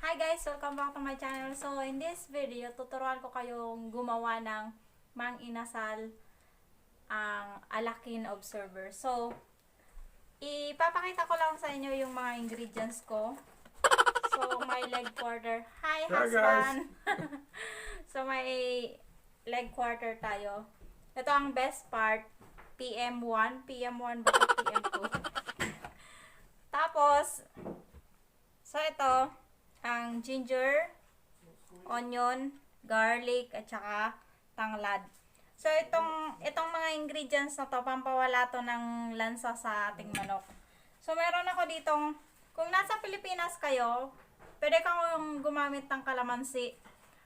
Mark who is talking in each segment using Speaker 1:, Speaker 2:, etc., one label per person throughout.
Speaker 1: Hi guys! Welcome back to my channel. So, in this video, tuturuan ko kayong gumawa ng Mang Inasal ang alakin observer. So, ipapakita ko lang sa inyo yung mga ingredients ko. So, my leg quarter. Hi, husband! So, may leg quarter tayo. Ito ang best part. PM1. PM1 ba? PM2. Tapos, so ito, ang ginger, onion, garlic, at saka tanglad. So, itong mga ingredients na to, pampawala to ng lansa sa ating manok. So, meron ako ditong, kung nasa Pilipinas kayo, pwede kang gumamit ng kalamansi.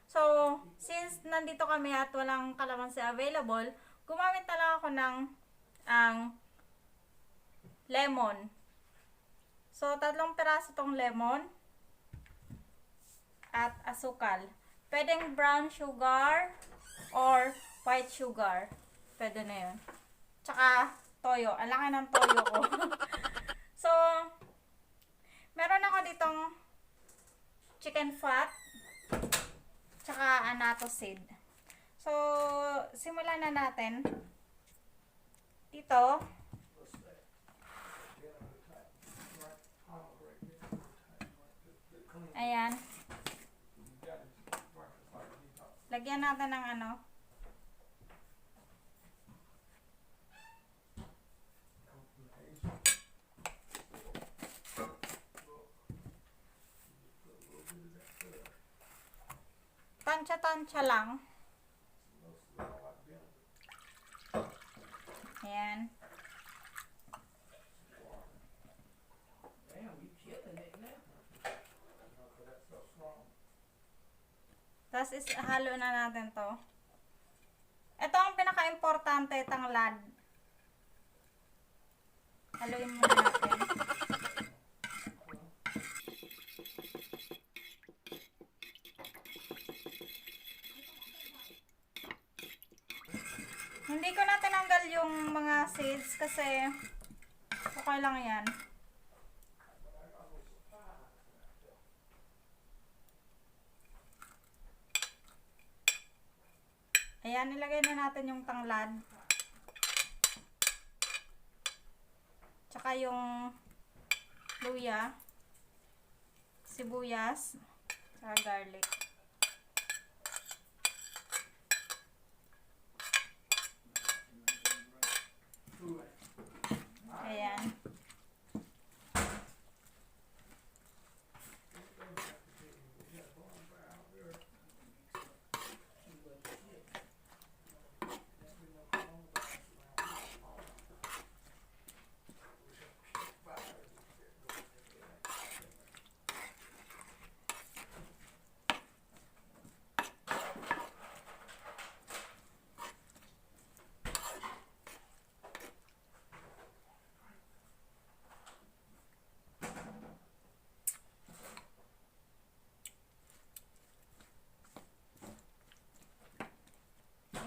Speaker 1: So, since nandito kami at walang kalamansi available, gumamit na lang ako ng lemon. So, 3 piraso tong lemon. At asukal. Pwedeng brown sugar or white sugar. Pwede na yun. Tsaka toyo. Ang laki ng toyo ko. So, meron ako ditong chicken fat. Tsaka annatto seed. So, simulan na natin. Dito. Ayan. Lagyan natin ng ano. Tansya-tansya lang. Ayan. Tapos halo na natin to. Ito ang pinaka-importante, tanglad. Haluin muna natin. Hindi ko na tinanggal yung mga seeds kasi okay lang yan. Ayan, nilagay na natin yung tanglad. Tsaka yung luya, sibuyas, tsaka garlic. Ayan.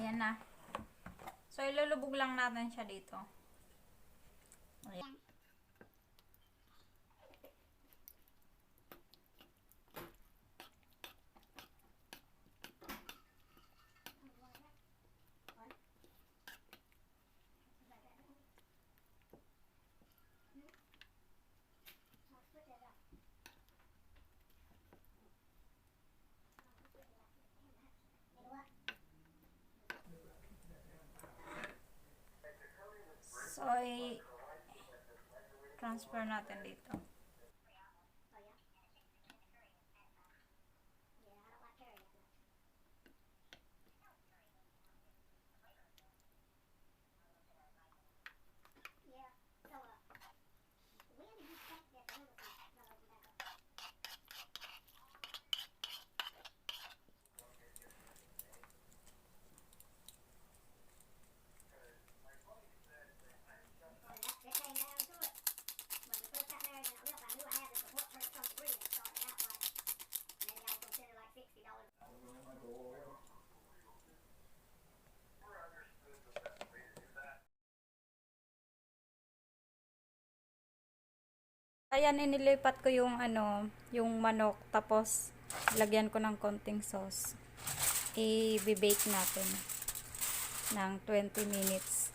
Speaker 1: Ayan na. So, ilulubog lang natin siya dito. Ayan. So, i-transfer natin dito. Ayan, inilipat ko yung yung manok, tapos lagyan ko ng konting sauce. I-bake natin ng 20 minutes.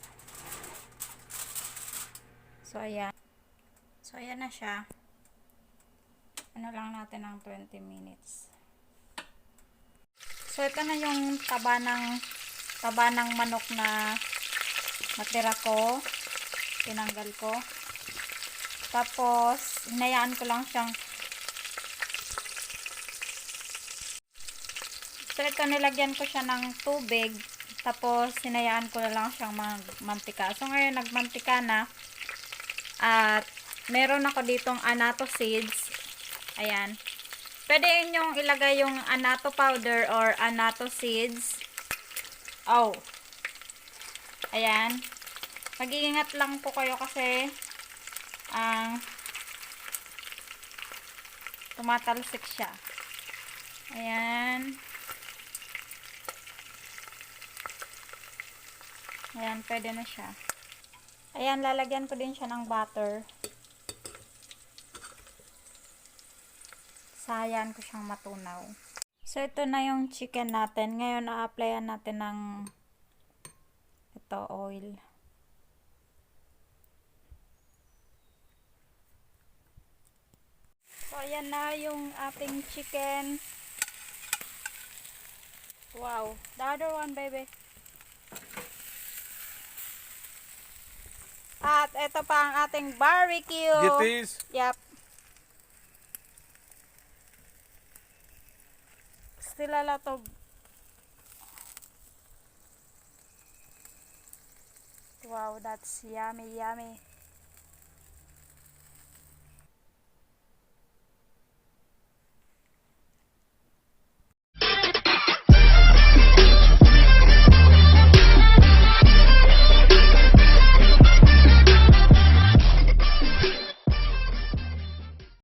Speaker 1: So ayan. So ayan na siya. Ano lang natin ng 20 minutes. So ito na yung taba ng manok na natira ko. Tinanggal ko. Tapos hinayaan ko lang siyang. So ito, nilagyan ko siya ng tubig. Tapos hinayaan ko na lang siyang mantika. So ngayon nagmantika na. At meron ako ditong annatto seeds. Ayan. Pwede nyong ilagay yung annatto powder or annatto seeds. Oh. Ayan. Mag-iingat lang po kayo kasi tumatalsik siya. Ayan. Ayan, pwede na siya. Ayan, lalagyan ko din siya ng butter. Sayan ko siyang matunaw. So, ito na yung chicken natin. Ngayon, na-applyan natin ng oil. So, ayan na yung ating chicken. Wow. The other one, baby. At ito pa ang ating barbecue.
Speaker 2: Get these?
Speaker 1: Yep. Still a lot of. Wow, that's yummy, yummy.